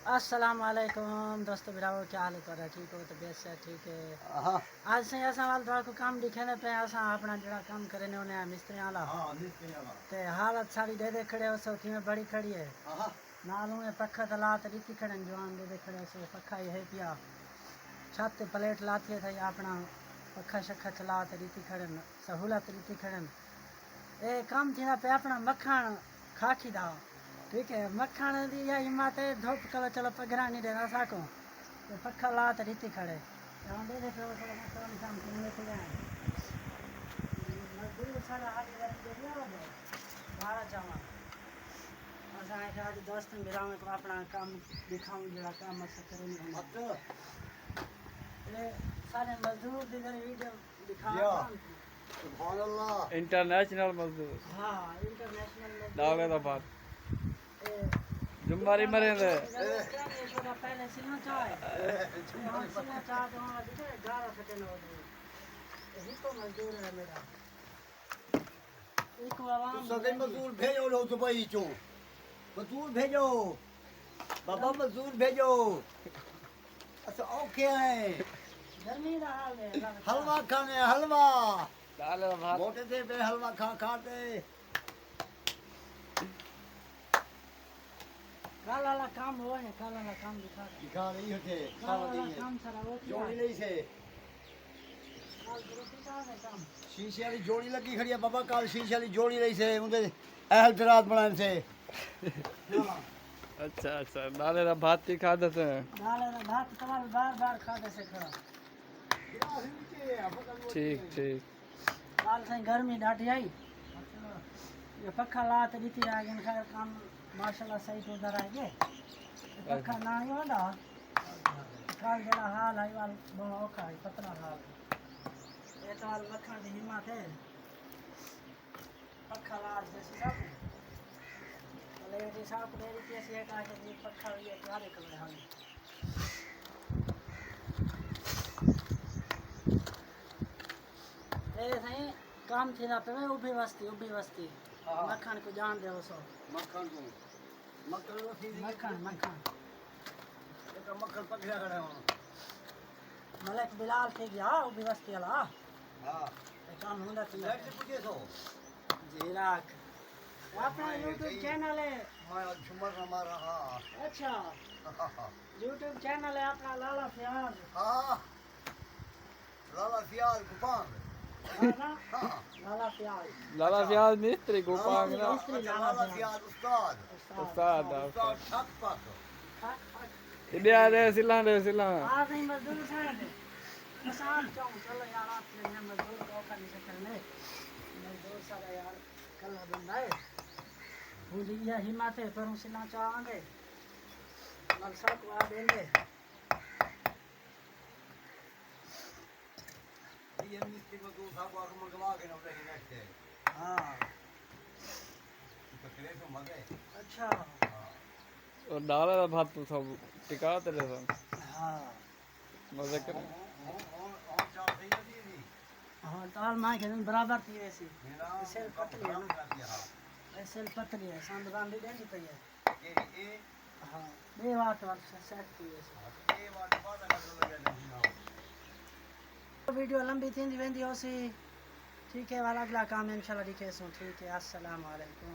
अस्सलाम वालेकुम दोस्तों बिराओ क्या हाल है ठीक हो तबीयत से ठीक है। आज से असा वाल थोड़ा को काम दिखाने पे असा अपना जड़ा काम करने होने मिस्त्री वाला ते हालत सारी दे दे खड़े हो सो कि बड़ी खड़ी है नालों में पक्का तलात रीति खड़न जवान दे दे खड़े सो पक्का ये है पिया छत प्लेट लाती है अपना पक्का शक्का चलात रीति खड़न सहूलत रीति खड़न ए काम थी पे अपना मक्खन खाखी दा ठीक है मक्खन दी या हिम्मत है धूप कल चलो पगरा नहीं देना साको तो पक्का लात रीति खड़े दे दे काम करने के लिए मजदूर सारा हाली दे दिया हो बाहर जावा असा है आज दोस्त मेरा में अपना काम दिखाऊं जरा काम से करेंगे मत ले सारे मजदूर दी वीडियो दिखा सुभान अल्लाह इंटरनेशनल मजदूर हां इंटरनेशनल दागा दा बात जुम्मारी मरे दे पहले सिना चाय सिना चाय तो आज के 11 सेकंड हो गए यही तो मजदूर है मेरा एक आवाम सगे मजदूर भेजो लो दुबई चो मजदूर भेजो बाबा मजदूर भेजो अच्छा ओके है गर्मी का हाल है हलवा खाने हलवा दाल भात मोटे थे पे हलवा खाते काला ला काम हो है काला ला काम दिखा रही होते काला ला काम सारा वो जोड़ी नहीं से काल ग्रुप का है काम शीशे वाली जोड़ी लगी खड़ी है बाबा काल शीशे वाली जोड़ी रही से उनके अहल दराज बनाए से अच्छा अच्छा दाल दा भात ही खा देते हैं दाल ला भात कमाल बार खा दे से खड़ा ठीक ठीक काल से गर्मी डाटी आई ये पक्का लात रीति आ गए खैर काम माशाल्लाह सही तो उधर आएंगे पक्का ना ही होगा काल जरा हाल है वाल बहुत औखा है पतला हाल ये तो वाल मक्खन की हिम्मत है पक्का लात जैसे सब ले ये साफ दे रीति से का ये पक्का ये सारे कर रहे हैं ए सही काम थी ना पे उभी वस्ती मक्खन को जान दे सो मक्खन को मक्खन एक मक्खन पकड़ा खड़ा हो मलक बिलाल थे गया उभी वस्ती वाला हां ए काम होंदा थी लाइट से पूछे तो जीराक अपना YouTube चैनल है मैं झुमर हमारा हां अच्छा YouTube चैनल है अपना लाला फयाज हां लाला फियाल गुपान लाला प्याज मिस्त्री गोपांग ना लाला फियाल उस्ताद ठक पक इधर आ रहे सिला आ नहीं मजदूर साहब आसान चलो यार आप ने मजदूर को का नहीं करने मजदूर सारा यार कल बंदा है भूलिया हिम्मत है पर सिला चाहेंगे मलसा को आ देंगे ये मिस्त्री मजदूर साहब को मंगवा के ना रही बैठते हां तो करे तो मजे अच्छा और दाल दा भात तो सब टिका तेरे सब हां मजे कर और चाल सही नहीं थी हां दाल मां के बराबर थी वैसी मेरा सेल पतली है ना सेल पतली है सांद बांधी देनी पई है ये हां बे बात सेट थी वैसी ये बात बात कर लगे वीडियो लंबी थी वेंदी होसी ठीक है वाला अगला काम इंशाल्लाह दिखे सो ठीक है अस्सलाम वालेकुम।